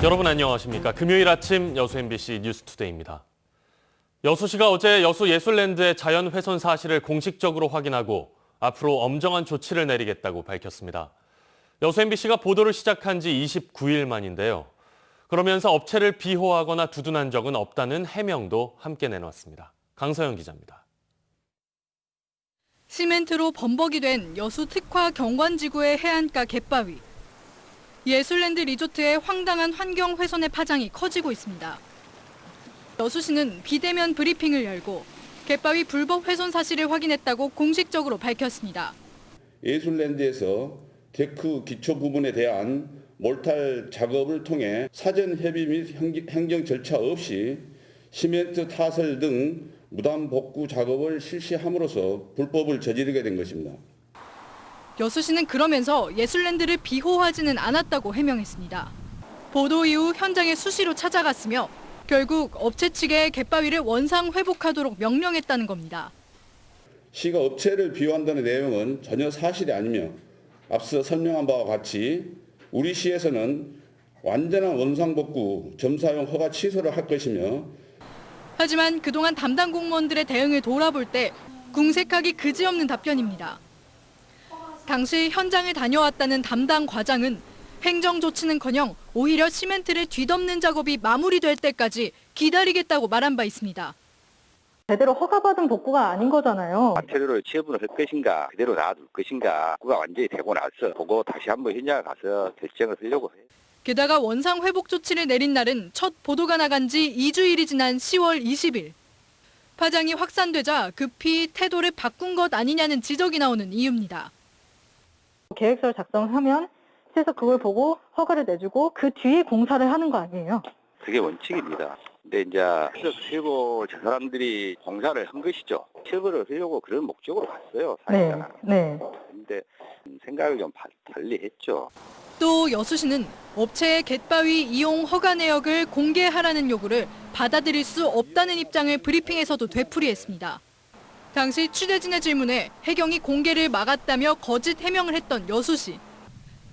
여러분 안녕하십니까. 금요일 아침 여수 MBC 뉴스투데이입니다. 여수시가 어제 여수 예술랜드의 자연 훼손 사실을 공식적으로 확인하고 앞으로 엄정한 조치를 내리겠다고 밝혔습니다. 여수 MBC가 보도를 시작한 지 29일 만인데요. 그러면서 업체를 비호하거나 두둔한 적은 없다는 해명도 함께 내놓았습니다. 강서영 기자입니다. 시멘트로 범벅이 된 여수 특화 경관지구의 해안가 갯바위. 예술랜드 리조트의 황당한 환경 훼손의 파장이 커지고 있습니다. 여수시는 비대면 브리핑을 열고 갯바위 불법 훼손 사실을 확인했다고 공식적으로 밝혔습니다. 예술랜드에서 데크 기초 부분에 대한 몰탈 작업을 통해 사전 협의 및 행정 절차 없이 시멘트 타설 등 무단 복구 작업을 실시함으로써 불법을 저지르게 된 것입니다. 여수시는 그러면서 예술랜드를 비호하지는 않았다고 해명했습니다. 보도 이후 현장에 수시로 찾아갔으며 결국 업체 측에 갯바위를 원상 회복하도록 명령했다는 겁니다. 시가 업체를 비호한다는 내용은 전혀 사실이 아니며 앞서 설명한 바와 같이 우리 시에서는 완전한 원상 복구 점사용 허가 취소를 할 것이며 하지만 그동안 담당 공무원들의 대응을 돌아볼 때 궁색하기 그지없는 답변입니다. 당시 현장을 다녀왔다는 담당 과장은 행정 조치는커녕 오히려 시멘트를 뒤덮는 작업이 마무리될 때까지 기다리겠다고 말한 바 있습니다. 제대로 허가받은 복구가 아닌 거잖아요. 마테리얼을 처분을 할 것인가 그대로 놔둘 것인가 복구가 완전히 되고 나서 보고 다시 한번 현장에 가서 결정을 하려고 해요. 게다가 원상 회복 조치를 내린 날은 첫 보도가 나간 지 2주일이 지난 10월 20일. 파장이 확산되자 급히 태도를 바꾼 것 아니냐는 지적이 나오는 이유입니다. 계획서를 작성하면 시에서 그걸 보고 허가를 내주고 그 뒤에 공사를 하는 거 아니에요? 그게 원칙입니다. 근데 이제 그리고 저 사람들이 공사를 한 것이죠. 처벌을 하려고 그런 목적으로 갔어요. 사실은. 네. 근데 생각을 좀 달리 했죠. 또 여수시는 업체의 갯바위 이용 허가 내역을 공개하라는 요구를 받아들일 수 없다는 입장을 브리핑에서도 되풀이했습니다. 당시 취재진의 질문에 해경이 공개를 막았다며 거짓 해명을 했던 여수시.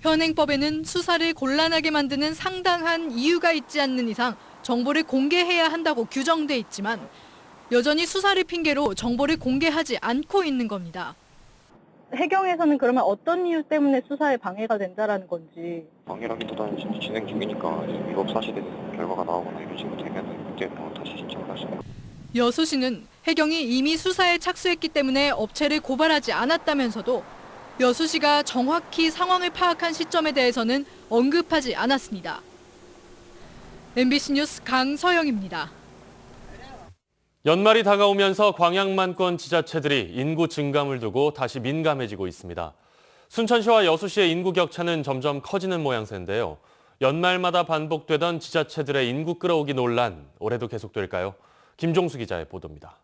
현행법에는 수사를 곤란하게 만드는 상당한 이유가 있지 않는 이상 정보를 공개해야 한다고 규정돼 있지만 여전히 수사를 핑계로 정보를 공개하지 않고 있는 겁니다. 해경에서는 그러면 어떤 이유 때문에 수사에 방해가 된다라는 건지. 방해라기보다는 지금 진행 중이니까 위법 사실에 대해서 결과가 나오거나 이런 식으로 되면 그때 다시 신청을 할 수 있습니다. 여수시는 해경이 이미 수사에 착수했기 때문에 업체를 고발하지 않았다면서도 여수시가 정확히 상황을 파악한 시점에 대해서는 언급하지 않았습니다. MBC 뉴스 강서영입니다. 연말이 다가오면서 광양만권 지자체들이 인구 증감을 두고 다시 민감해지고 있습니다. 순천시와 여수시의 인구 격차는 점점 커지는 모양새인데요. 연말마다 반복되던 지자체들의 인구 끌어오기 논란, 올해도 계속될까요? 김종수 기자의 보도입니다.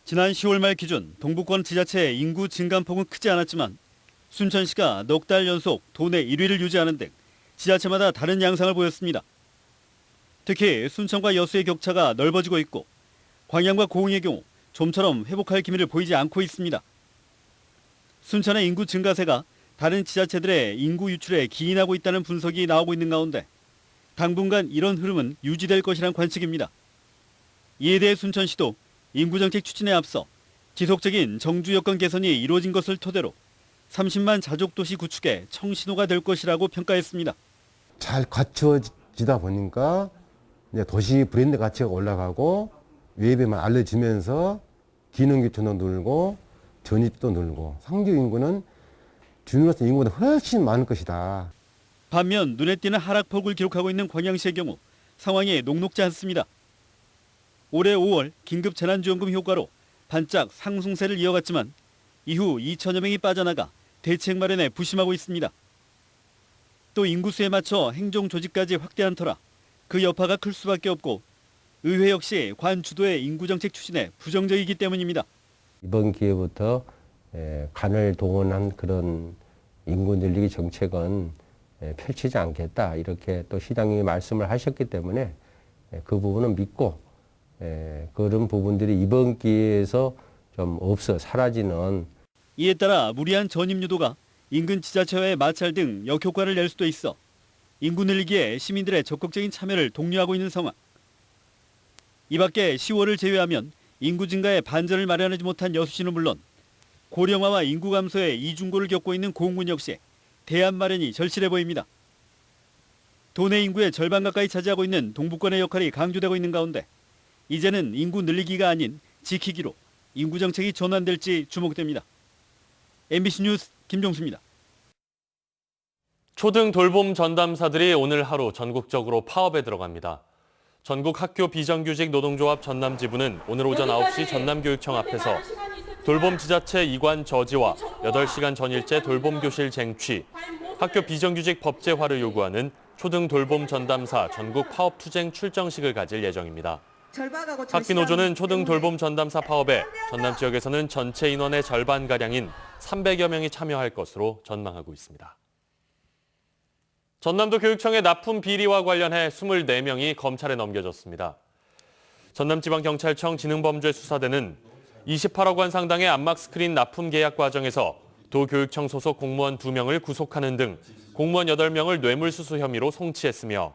지난 10월 말 기준 동부권 지자체의 인구 증감폭은 크지 않았지만 순천시가 넉 달 연속 도내 1위를 유지하는 등 지자체마다 다른 양상을 보였습니다. 특히 순천과 여수의 격차가 넓어지고 있고 광양과 고흥의 경우 좀처럼 회복할 기미를 보이지 않고 있습니다. 순천의 인구 증가세가 다른 지자체들의 인구 유출에 기인하고 있다는 분석이 나오고 있는 가운데 당분간 이런 흐름은 유지될 것이란 관측입니다. 이에 대해 순천시도 인구정책 추진에 앞서 지속적인 정주 여건 개선이 이루어진 것을 토대로 30만 자족도시 구축에 청신호가 될 것이라고 평가했습니다. 잘 갖춰지다 보니까 이제 도시 브랜드 가치가 올라가고 외부에만 알려지면서 기능 교촌도 늘고 전입도 늘고 상주 인구는 주민으로서 인구보다 훨씬 많을 것이다. 반면 눈에 띄는 하락폭을 기록하고 있는 광양시의 경우 상황이 녹록지 않습니다. 올해 5월 긴급 재난지원금 효과로 반짝 상승세를 이어갔지만 이후 2천여 명이 빠져나가 대책 마련에 부심하고 있습니다. 또 인구수에 맞춰 행정조직까지 확대한 터라 그 여파가 클 수밖에 없고 의회 역시 관 주도의 인구정책 추진에 부정적이기 때문입니다. 이번 기회부터 관을 동원한 그런 인구 늘리기 정책은 펼치지 않겠다 이렇게 또 시장님이 말씀을 하셨기 때문에 그 부분은 믿고 그런 부분들이 이번 기회에서 좀 사라지는. 이에 따라 무리한 전입 유도가 인근 지자체와의 마찰 등 역효과를 낼 수도 있어 인구 늘리기에 시민들의 적극적인 참여를 독려하고 있는 상황. 이 밖에 10월을 제외하면 인구 증가에 반전을 마련하지 못한 여수시는 물론 고령화와 인구 감소에 이중고를 겪고 있는 공군 역시 대안 마련이 절실해 보입니다. 도내 인구의 절반 가까이 차지하고 있는 동북권의 역할이 강조되고 있는 가운데 이제는 인구 늘리기가 아닌 지키기로 인구 정책이 전환될지 주목됩니다. MBC 뉴스 김종수입니다. 초등 돌봄 전담사들이 오늘 하루 전국적으로 파업에 들어갑니다. 전국 학교 비정규직 노동조합 전남지부는 오늘 오전 9시 전남교육청 앞에서 돌봄 지자체 이관 저지와 8시간 전일제 돌봄교실 쟁취, 학교 비정규직 법제화를 요구하는 초등 돌봄 전담사 전국 파업 투쟁 출정식을 가질 예정입니다. 학비노조는 초등 돌봄 전담사 파업에 전남 지역에서는 전체 인원의 절반가량인 300여 명이 참여할 것으로 전망하고 있습니다. 전남도 교육청의 납품 비리와 관련해 24명이 검찰에 넘겨졌습니다. 전남지방경찰청 지능범죄수사대는 28억 원 상당의 안막 스크린 납품 계약 과정에서 도교육청 소속 공무원 2명을 구속하는 등 공무원 8명을 뇌물수수 혐의로 송치했으며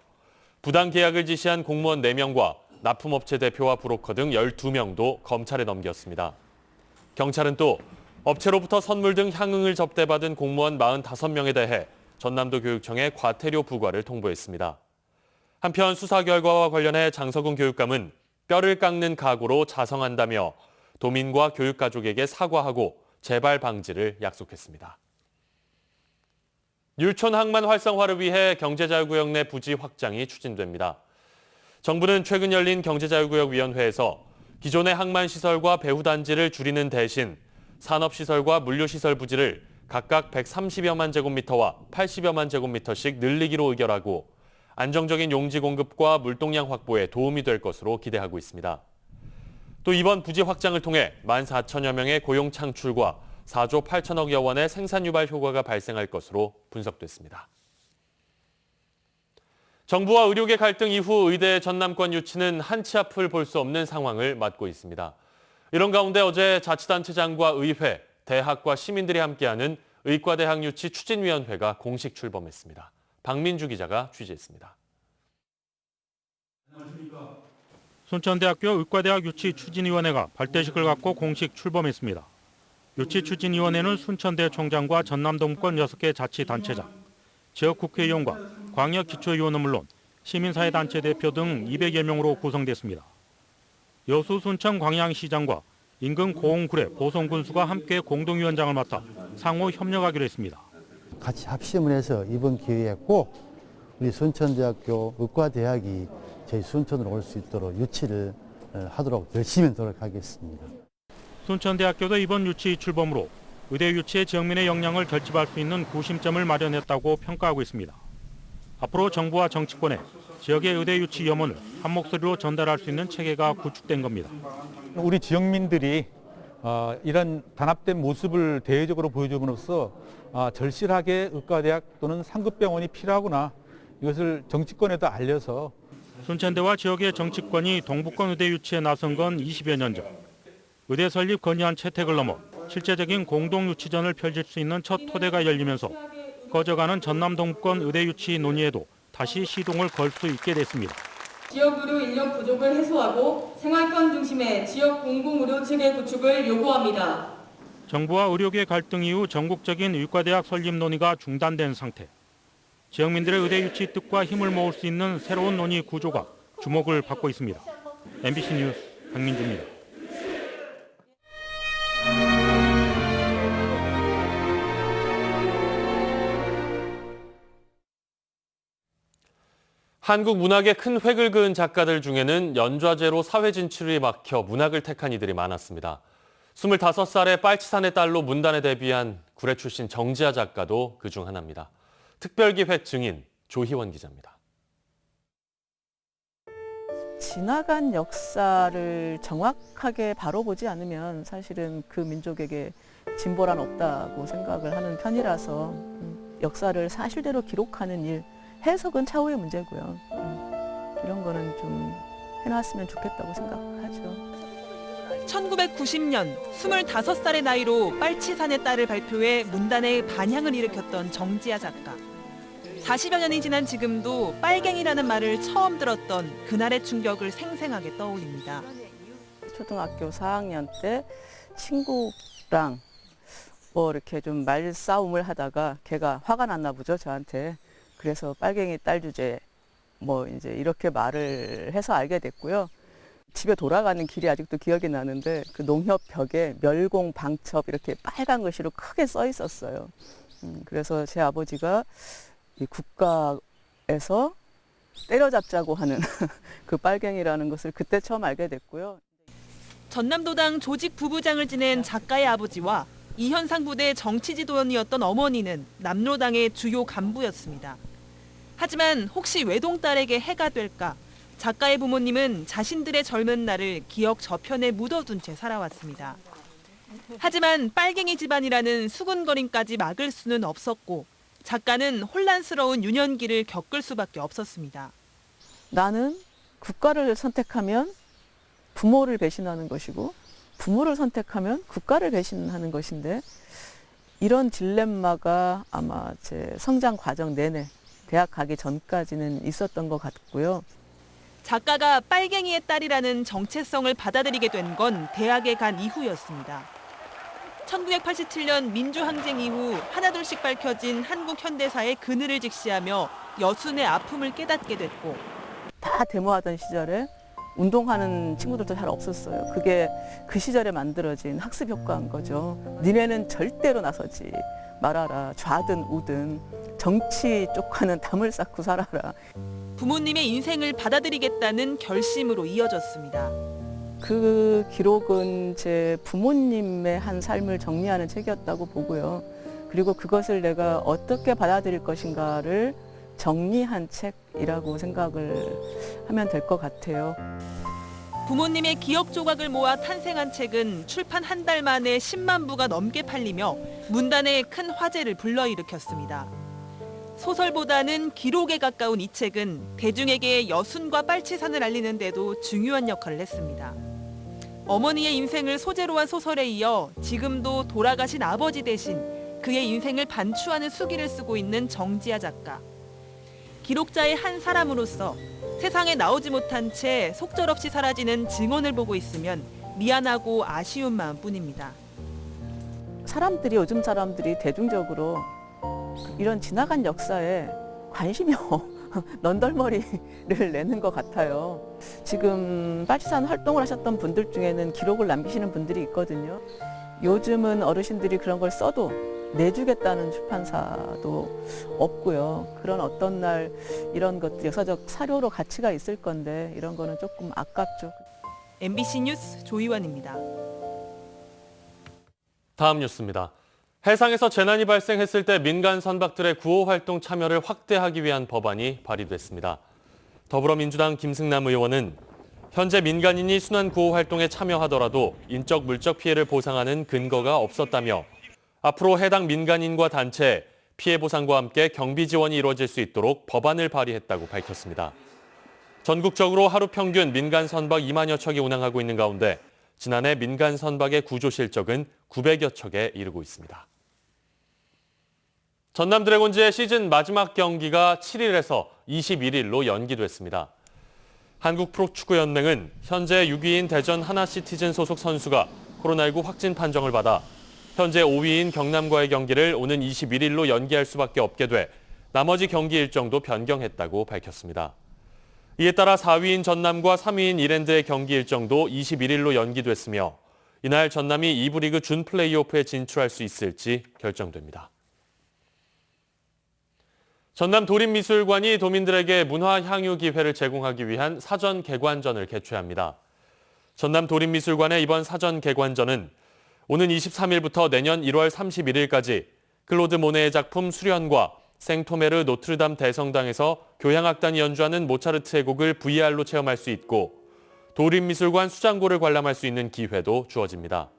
부당 계약을 지시한 공무원 4명과 납품업체 대표와 브로커 등 12명도 검찰에 넘겼습니다. 경찰은 또 업체로부터 선물 등 향응을 접대받은 공무원 45명에 대해 전남도 교육청에 과태료 부과를 통보했습니다. 한편 수사 결과와 관련해 장석훈 교육감은 뼈를 깎는 각오로 자성한다며 도민과 교육가족에게 사과하고 재발 방지를 약속했습니다. 율촌 항만 활성화를 위해 경제자유구역 내 부지 확장이 추진됩니다. 정부는 최근 열린 경제자유구역위원회에서 기존의 항만시설과 배후단지를 줄이는 대신 산업시설과 물류시설 부지를 각각 130여만 제곱미터와 80여만 제곱미터씩 늘리기로 의결하고 안정적인 용지 공급과 물동량 확보에 도움이 될 것으로 기대하고 있습니다. 또 이번 부지 확장을 통해 14,000여 명의 고용 창출과 4조 8천억여 원의 생산 유발 효과가 발생할 것으로 분석됐습니다. 정부와 의료계 갈등 이후 의대 전남권 유치는 한치 앞을 볼 수 없는 상황을 맞고 있습니다. 이런 가운데 어제 자치단체장과 의회, 대학과 시민들이 함께하는 의과대학 유치 추진위원회가 공식 출범했습니다. 박민주 기자가 취재했습니다. 순천대학교 의과대학 유치 추진위원회가 발대식을 갖고 공식 출범했습니다. 유치 추진위원회는 순천대 총장과 전남동권 6개 자치단체장, 지역 국회의원과 광역 기초의원은 물론 시민사회단체 대표 등 200여 명으로 구성됐습니다. 여수 순천 광양시장과 인근 고흥구례 보성군수가 함께 공동위원장을 맡아 상호 협력하기로 했습니다. 같이 합심을 해서 이번 기회에 꼭 우리 순천대학교 의과대학이 저희 순천으로 올 수 있도록 유치를 하도록 열심히 노력하겠습니다. 순천대학교도 이번 유치 출범으로 의대 유치에 지역민의 역량을 결집할 수 있는 구심점을 마련했다고 평가하고 있습니다. 앞으로 정부와 정치권에 지역의 의대 유치 염원을 한 목소리로 전달할 수 있는 체계가 구축된 겁니다. 우리 지역민들이 이런 단합된 모습을 대외적으로 보여줌으로써 절실하게 의과대학 또는 상급병원이 필요하구나, 이것을 정치권에도 알려서 순천대와 지역의 정치권이 동북권 의대 유치에 나선 건 20여 년 전. 의대 설립 건의안 채택을 넘어 실제적인 공동 유치전을 펼칠 수 있는 첫 토대가 열리면서 꺼져가는 전남 동북권 의대 유치 논의에도 다시 시동을 걸 수 있게 됐습니다. 지역 의료 인력 부족을 해소하고 생활권 중심의 지역 공공의료 체계 구축을 요구합니다. 정부와 의료계 갈등 이후 전국적인 의과대학 설립 논의가 중단된 상태. 지역민들의 의대 유치 뜻과 힘을 모을 수 있는 새로운 논의 구조가 주목을 받고 있습니다. MBC 뉴스 박민주입니다. 한국 문학에 큰 획을 그은 작가들 중에는 연좌제로 사회 진출이 막혀 문학을 택한 이들이 많았습니다. 25살에 빨치산의 딸로 문단에 데뷔한 구례 출신 정지아 작가도 그중 하나입니다. 특별기획 증인 조희원 기자입니다. 지나간 역사를 정확하게 바로 보지 않으면 사실은 그 민족에게 진보란 없다고 생각을 하는 편이라서 역사를 사실대로 기록하는 일, 해석은 차후의 문제고요. 이런 거는 좀 해놨으면 좋겠다고 생각하죠. 1990년 25살의 나이로 빨치산의 딸을 발표해 문단의 반향을 일으켰던 정지아 작가. 40여 년이 지난 지금도 빨갱이라는 말을 처음 들었던 그날의 충격을 생생하게 떠올립니다. 초등학교 4학년 때 친구랑 뭐 이렇게 좀 말싸움을 하다가 걔가 화가 났나 보죠, 저한테. 그래서 빨갱이 딸 주제 뭐 이제 이렇게 말을 해서 알게 됐고요. 집에 돌아가는 길이 아직도 기억이 나는데 그 농협 벽에 멸공 방첩 이렇게 빨간 글씨로 크게 써 있었어요. 그래서 제 아버지가 이 국가에서 때려잡자고 하는 그 빨갱이라는 것을 그때 처음 알게 됐고요. 전남도당 조직 부부장을 지낸 작가의 아버지와 이현상 부대 정치지도원이었던 어머니는 남로당의 주요 간부였습니다. 하지만 혹시 외동딸에게 해가 될까? 작가의 부모님은 자신들의 젊은 날을 기억 저편에 묻어둔 채 살아왔습니다. 하지만 빨갱이 집안이라는 수군거림까지 막을 수는 없었고 작가는 혼란스러운 유년기를 겪을 수밖에 없었습니다. 나는 국가를 선택하면 부모를 배신하는 것이고 부모를 선택하면 국가를 배신하는 것인데 이런 딜레마가 아마 제 성장 과정 내내 대학 가기 전까지는 있었던 것 같고요. 작가가 빨갱이의 딸이라는 정체성을 받아들이게 된 건 대학에 간 이후였습니다. 1987년 민주항쟁 이후 하나둘씩 밝혀진 한국 현대사의 그늘을 직시하며 여순의 아픔을 깨닫게 됐고 다 데모하던 시절에 운동하는 친구들도 잘 없었어요. 그게 그 시절에 만들어진 학습 효과인 거죠. 니네는 절대로 나서지 말아라. 좌든 우든 정치 쪽과는 담을 쌓고 살아라. 부모님의 인생을 받아들이겠다는 결심으로 이어졌습니다. 그 기록은 제 부모님의 한 삶을 정리하는 책이었다고 보고요. 그리고 그것을 내가 어떻게 받아들일 것인가를 정리한 책이라고 생각을 하면 될 것 같아요. 부모님의 기억 조각을 모아 탄생한 책은 출판 한 달 만에 10만 부가 넘게 팔리며 문단에 큰 화제를 불러일으켰습니다. 소설보다는 기록에 가까운 이 책은 대중에게 여순과 빨치산을 알리는 데도 중요한 역할을 했습니다. 어머니의 인생을 소재로 한 소설에 이어 지금도 돌아가신 아버지 대신 그의 인생을 반추하는 수기를 쓰고 있는 정지아 작가. 기록자의 한 사람으로서 세상에 나오지 못한 채 속절없이 사라지는 증언을 보고 있으면 미안하고 아쉬운 마음뿐입니다. 요즘 사람들이 대중적으로 이런 지나간 역사에 관심이 넌덜머리를 내는 것 같아요. 지금 빨치산 활동을 하셨던 분들 중에는 기록을 남기시는 분들이 있거든요. 요즘은 어르신들이 그런 걸 써도 내주겠다는 출판사도 없고요. 그런 어떤 날 이런 것들 역사적 사료로 가치가 있을 건데 이런 거는 조금 아깝죠. MBC 뉴스 조이완입니다. 다음 뉴스입니다. 해상에서 재난이 발생했을 때 민간 선박들의 구호 활동 참여를 확대하기 위한 법안이 발의됐습니다. 더불어민주당 김승남 의원은 현재 민간인이 순환 구호 활동에 참여하더라도 인적 물적 피해를 보상하는 근거가 없었다며 앞으로 해당 민간인과 단체에 피해 보상과 함께 경비 지원이 이루어질 수 있도록 법안을 발의했다고 밝혔습니다. 전국적으로 하루 평균 민간 선박 2만여 척이 운항하고 있는 가운데 지난해 민간 선박의 구조 실적은 900여 척에 이르고 있습니다. 전남 드래곤즈의 시즌 마지막 경기가 7일에서 21일로 연기됐습니다. 한국프로축구연맹은 현재 6위인 대전 하나시티즌 소속 선수가 코로나19 확진 판정을 받아 현재 5위인 경남과의 경기를 오는 21일로 연기할 수밖에 없게 돼 나머지 경기 일정도 변경했다고 밝혔습니다. 이에 따라 4위인 전남과 3위인 이랜드의 경기 일정도 21일로 연기됐으며 이날 전남이 2부 리그 준 플레이오프에 진출할 수 있을지 결정됩니다. 전남 도립미술관이 도민들에게 문화 향유 기회를 제공하기 위한 사전 개관전을 개최합니다. 전남 도립미술관의 이번 사전 개관전은 오는 23일부터 내년 1월 31일까지 클로드 모네의 작품 수련과 생토메르 노트르담 대성당에서 교향악단이 연주하는 모차르트의 곡을 VR로 체험할 수 있고 도립미술관 수장고를 관람할 수 있는 기회도 주어집니다.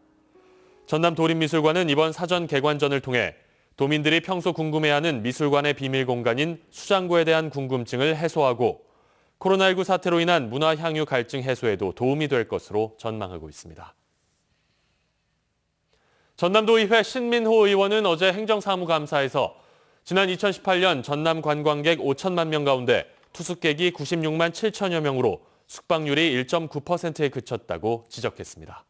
전남 도립미술관은 이번 사전 개관전을 통해 도민들이 평소 궁금해하는 미술관의 비밀 공간인 수장고에 대한 궁금증을 해소하고 코로나19 사태로 인한 문화 향유 갈증 해소에도 도움이 될 것으로 전망하고 있습니다. 전남도의회 신민호 의원은 어제 행정사무감사에서 지난 2018년 전남 관광객 5천만 명 가운데 투숙객이 96만 7천여 명으로 숙박률이 1.9%에 그쳤다고 지적했습니다.